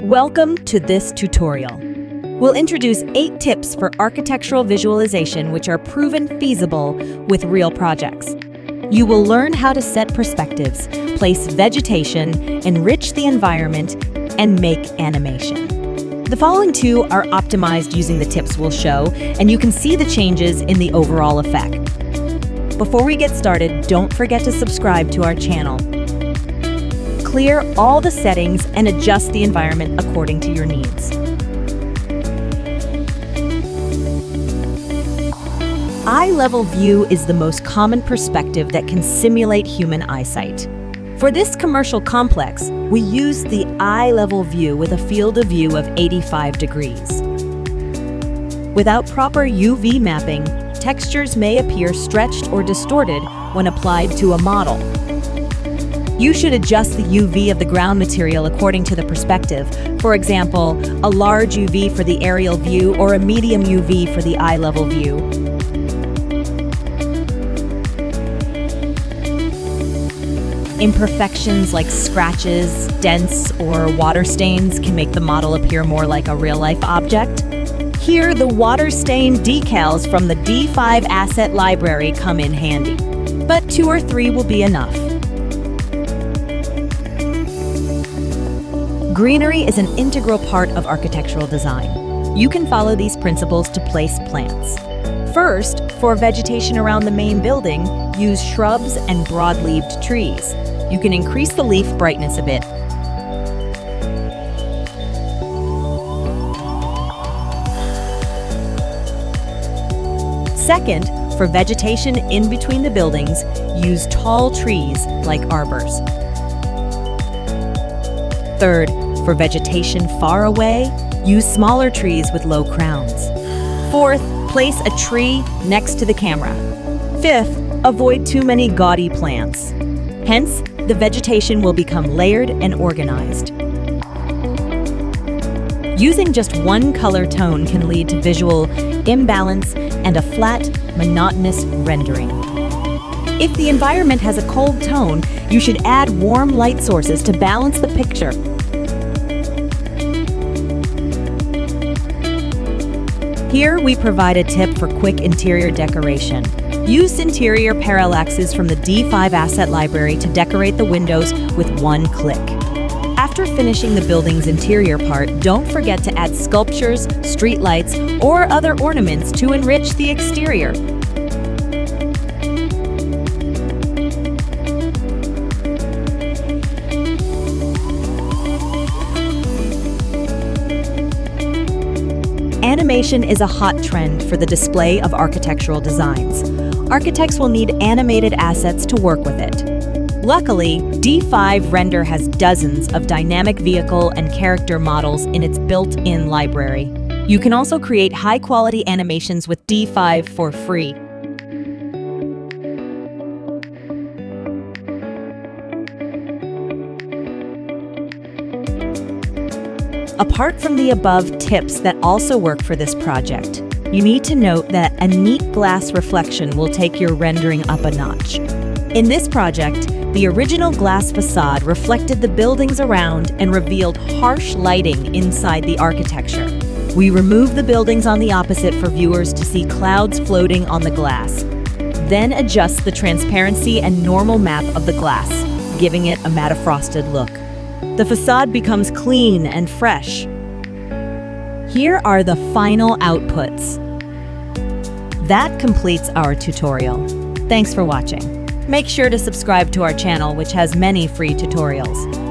Welcome to this tutorial. We'll introduce 8 tips for architectural visualization which are proven feasible with real projects. You will learn how to set perspectives, place vegetation, enrich the environment, and make animation. The following 2 are optimized using the tips we'll show, and you can see the changes in the overall effect. Before we get started, don't forget to subscribe to our channel. Clear all the settings and adjust the environment according to your needs. Eye-level view is the most common perspective that can simulate human eyesight. For this commercial complex, we use the eye-level view with a field of view of 85 degrees. Without proper UV mapping, textures may appear stretched or distorted when applied to a model. You should adjust the UV of the ground material according to the perspective. For example, a large UV for the aerial view or a medium UV for the eye-level view. Imperfections like scratches, dents, or water stains can make the model appear more like a real-life object. Here, the water stain decals from the D5 asset library come in handy, but 2 or 3 will be enough. Greenery is an integral part of architectural design. You can follow these principles to place plants. First, for vegetation around the main building, use shrubs and broad-leaved trees. You can increase the leaf brightness a bit. Second, for vegetation in between the buildings, use tall trees like arbors. Third, for vegetation far away, use smaller trees with low crowns. Fourth, place a tree next to the camera. Fifth, avoid too many gaudy plants. Hence, the vegetation will become layered and organized. Using just one color tone can lead to visual imbalance and a flat, monotonous rendering. If the environment has a cold tone, you should add warm light sources to balance the picture. Here we provide a tip for quick interior decoration. Use interior parallaxes from the D5 asset library to decorate the windows with one click. After finishing the building's interior part, don't forget to add sculptures, street lights, or other ornaments to enrich the exterior. Animation is a hot trend for the display of architectural designs. Architects will need animated assets to work with it. Luckily, D5 Render has dozens of dynamic vehicle and character models in its built-in library. You can also create high-quality animations with D5 for free. Apart from the above tips that also work for this project, you need to note that a neat glass reflection will take your rendering up a notch. In this project, the original glass facade reflected the buildings around and revealed harsh lighting inside the architecture. We removed the buildings on the opposite for viewers to see clouds floating on the glass. Then adjust the transparency and normal map of the glass, giving it a matte-frosted look. The facade becomes clean and fresh. Here are the final outputs. That completes our tutorial. Thanks for watching. Make sure to subscribe to our channel, which has many free tutorials.